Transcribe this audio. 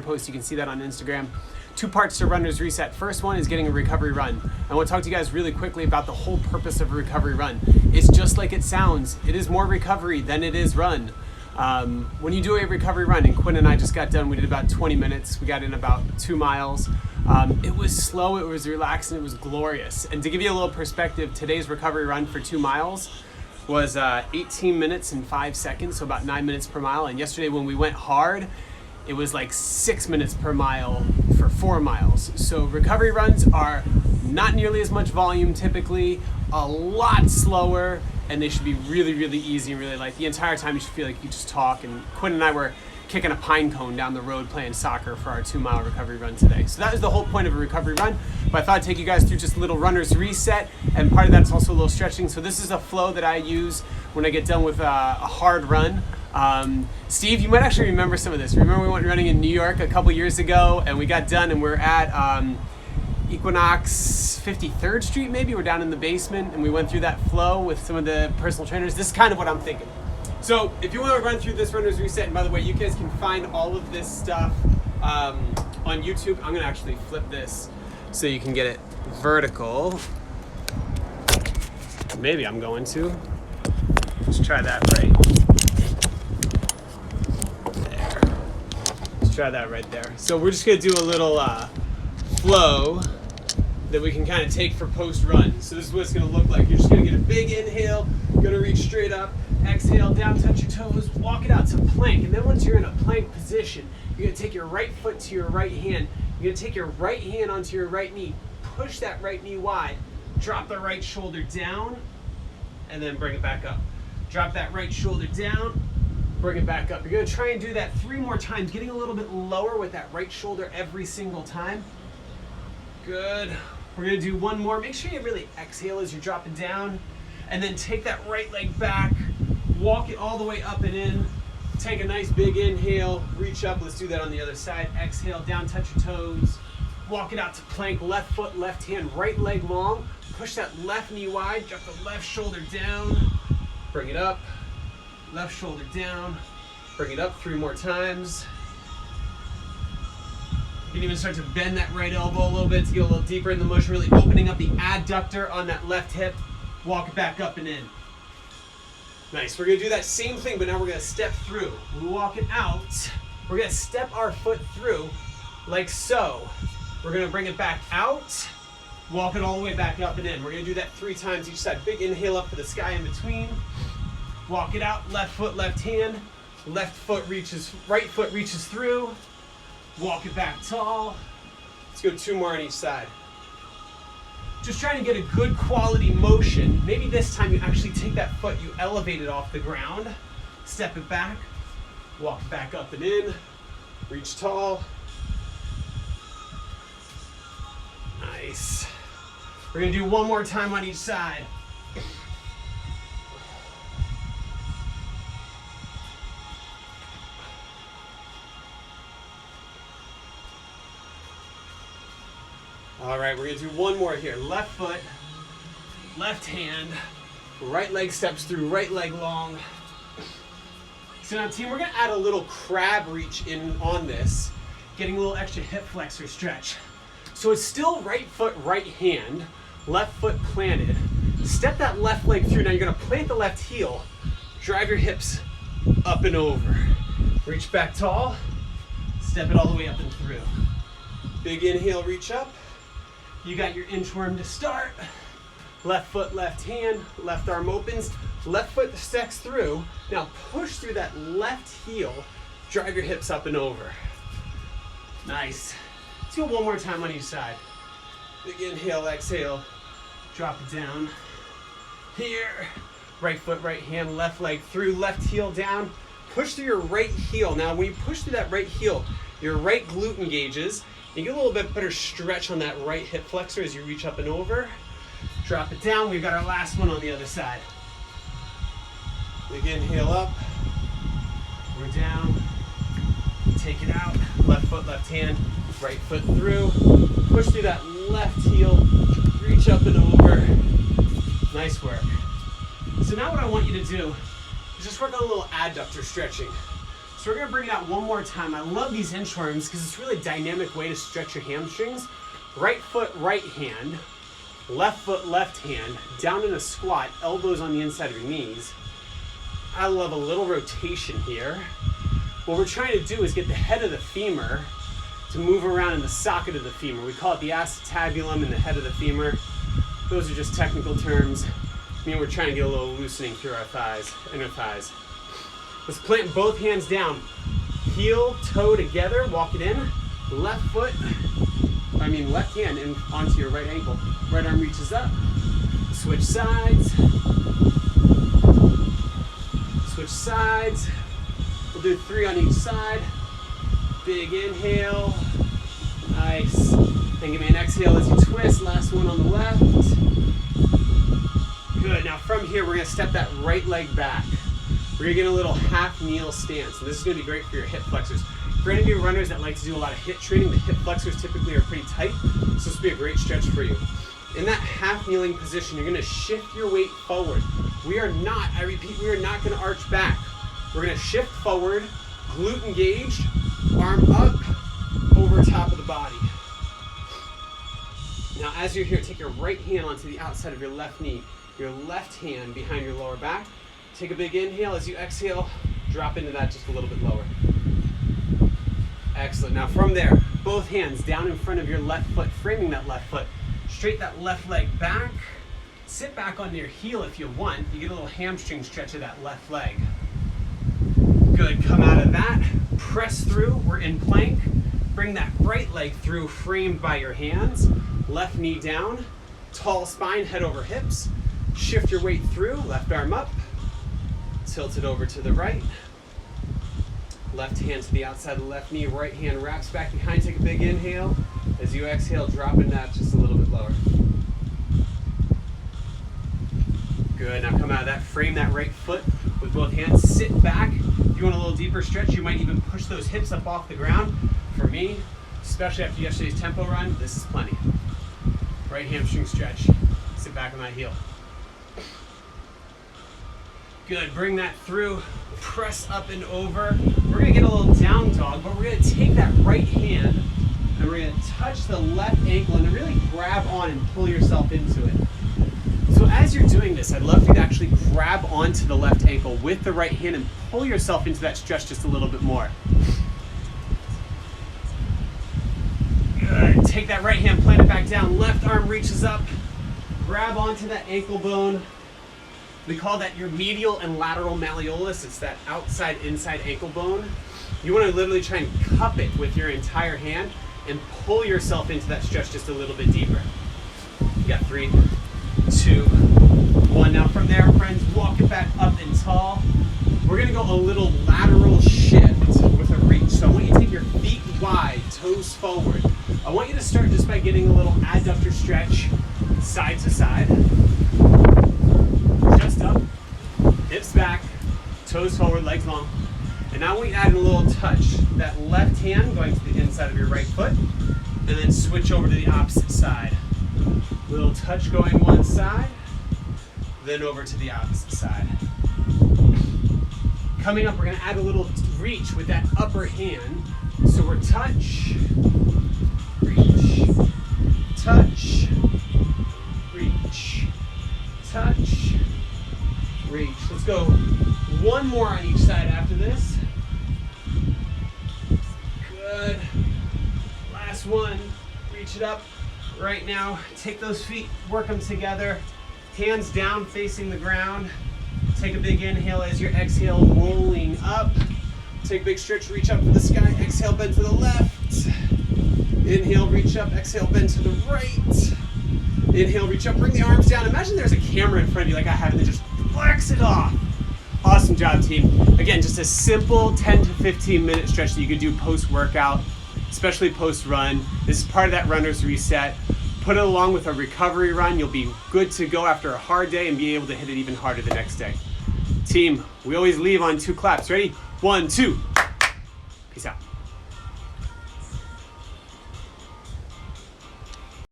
post. You can see that on Instagram. 2 parts to Runner's Reset. First one is getting a recovery run. I want to talk to you guys really quickly about the whole purpose of a recovery run. It's just like it sounds. It is more recovery than it is run. When you do a recovery run, and Quinn and I just got done, we did about 20 minutes. We got in about 2 miles. It was slow, it was relaxed, and it was glorious. And to give you a little perspective, today's recovery run for 2 miles was 18 minutes and 5 seconds, so about 9 minutes per mile. And yesterday when we went hard, it was like 6 minutes per mile for 4 miles. So recovery runs are not nearly as much volume typically, a lot slower, and they should be really, really easy and really light. The entire time you should feel like you just talk. And Quinn and I were kicking a pine cone down the road playing soccer for our 2 mile recovery run today. So that is the whole point of a recovery run. But I thought I'd take you guys through just a little runner's reset, and part of that is also a little stretching. So this is a flow that I use when I get done with a hard run. Steve, you might actually remember some of this. Remember we went running in New York a couple years ago, and we got done and we're at Equinox 53rd Street maybe. We're down in the basement and we went through that flow with some of the personal trainers. This is kind of what I'm thinking. So if you want to run through this runner's reset, and by the way, you guys can find all of this stuff on YouTube. I'm going to actually flip this so you can get it vertical. Maybe I'm going to. Let's try that right there. Let's try that right there. So we're just going to do a little flow that we can kind of take for post-run. So this is what it's going to look like. You're just going to get a big inhale, you're going to reach straight up, exhale, down, touch your toes, walk it out to plank. And then once you're in a plank position, you're going to take your right foot to your right hand. You're going to take your right hand onto your right knee, push that right knee wide, drop the right shoulder down, and then bring it back up. Drop that right shoulder down, bring it back up. You're going to try and do that 3 more times, getting a little bit lower with that right shoulder every single time. Good. We're going to do 1 more. Make sure you really exhale as you're dropping down, and then take that right leg back, walk it all the way up and in. Take a nice big inhale, reach up. Let's do that on the other side. Exhale, down, touch your toes. Walk it out to plank, left foot, left hand, right leg long. Push that left knee wide, drop the left shoulder down. Bring it up, left shoulder down. Bring it up 3 more times. You can even start to bend that right elbow a little bit to get a little deeper in the motion, really opening up the adductor on that left hip. Walk it back up and in. Nice. We're going to do that same thing, but now we're going to step through. We walk it out. We're going to step our foot through like so. We're going to bring it back out, walk it all the way back up and in. We're going to do that 3 times each side. Big inhale up for the sky in between. Walk it out, left foot, left hand. Left foot reaches, right foot reaches through. Walk it back tall. Let's go 2 more on each side. Just trying to get a good quality motion. Maybe this time you actually take that foot, you elevate it off the ground, step it back, walk it back up and in, reach tall. Nice. We're going to do 1 more time on each side. All right, we're going to do 1 more here. Left foot, left hand, right leg steps through, right leg long. So now team, we're going to add a little crab reach in on this, getting a little extra hip flexor stretch. So it's still right foot, right hand, left foot planted. Step that left leg through. Now you're going to plant the left heel, drive your hips up and over. Reach back tall, step it all the way up and through. Big inhale, reach up. You got your inchworm to start. Left foot, left hand, left arm opens, left foot stacks through. Now push through that left heel, drive your hips up and over. Nice. Let's go 1 more time on each side. Big inhale, exhale, drop it down. Here, right foot, right hand, left leg through, left heel down. Push through your right heel. Now when you push through that right heel, your right glute engages. You get a little bit better stretch on that right hip flexor as you reach up and over. Drop it down. We've got our last one on the other side. Big inhale up. We're down. Take it out. Left foot, left hand. Right foot through. Push through that left heel. Reach up and over. Nice work. So now what I want you to do is just work on a little adductor stretching. So we're gonna bring it out one more time. I love these inchworms because it's really a dynamic way to stretch your hamstrings. Right foot, right hand, left foot, left hand, down in a squat, elbows on the inside of your knees. I love a little rotation here. What we're trying to do is get the head of the femur to move around in the socket of the femur. We call it the acetabulum and the head of the femur. Those are just technical terms. I mean, we're trying to get a little loosening through our thighs, inner thighs. Let's plant both hands down. Heel, toe together, walk it in. Left hand in onto your right ankle. Right arm reaches up. Switch sides. Switch sides. We'll do 3 on each side. Big inhale. Nice. Then give me an exhale as you twist. Last one on the left. Good. Now from here, we're going to step that right leg back. We're going to get a little half kneel stance. And this is going to be great for your hip flexors. For any of you runners that like to do a lot of HIIT training, the hip flexors typically are pretty tight. So this will be a great stretch for you. In that half kneeling position, you're going to shift your weight forward. We are not, I repeat, we are not going to arch back. We're going to shift forward, glute engaged, arm up, over top of the body. Now as you're here, take your right hand onto the outside of your left knee, your left hand behind your lower back. Take a big inhale. As you exhale, drop into that just a little bit lower. Excellent. Now from there, both hands down in front of your left foot, framing that left foot. Straight that left leg back. Sit back on your heel if you want. You get a little hamstring stretch of that left leg. Good. Come out of that. Press through. We're in plank. Bring that right leg through, framed by your hands. Left knee down. Tall spine, head over hips. Shift your weight through. Left arm up. Tilt it over to the right. Left hand to the outside of the left knee. Right hand wraps back behind. Take a big inhale. As you exhale, drop in that just a little bit lower. Good. Now come out of that. Frame that right foot with both hands. Sit back. If you want a little deeper stretch, you might even push those hips up off the ground. For me, especially after yesterday's tempo run, this is plenty. Right hamstring stretch. Sit back on that heel. Good. Bring that through. Press up and over. We're going to get a little down dog, but we're going to take that right hand and we're going to touch the left ankle and really grab on and pull yourself into it. So as you're doing this, I'd love for you to actually grab onto the left ankle with the right hand and pull yourself into that stretch just a little bit more. Good. Take that right hand, plant it back down. Left arm reaches up. Grab onto that ankle bone. We call that your medial and lateral malleolus. It's that outside, inside ankle bone. You want to literally try and cup it with your entire hand and pull yourself into that stretch just a little bit deeper. You got 3, 2, 1. Now from there, friends, walk it back up and tall. We're going to go a little lateral shift with a reach. So I want you to take your feet wide, toes forward. I want you to start just by getting a little adductor stretch side to side. Just up, hips back, toes forward, legs long. And now we add a little touch. That left hand going to the inside of your right foot, and then switch over to the opposite side. Little touch going one side, then over to the opposite side. Coming up, we're going to add a little reach with that upper hand. So we're touch, reach, touch, reach, touch, reach. Let's go one more on each side after this. Good. Last one. Reach it up. Right now, take those feet, work them together. Hands down facing the ground. Take a big inhale as you exhale, rolling up. Take a big stretch, reach up to the sky. Exhale, bend to the left. Inhale, reach up. Exhale, bend to the right. Inhale, reach up, bring the arms down. Imagine there's a camera in front of you like I have, and then just flex it off. Awesome job, team. Again, just a simple 10 to 15 minute stretch that you could do post-workout, especially post-run. This is part of that runner's reset. Put it along with a recovery run. You'll be good to go after a hard day and be able to hit it even harder the next day. Team, we always leave on 2 claps. Ready? 1, 2.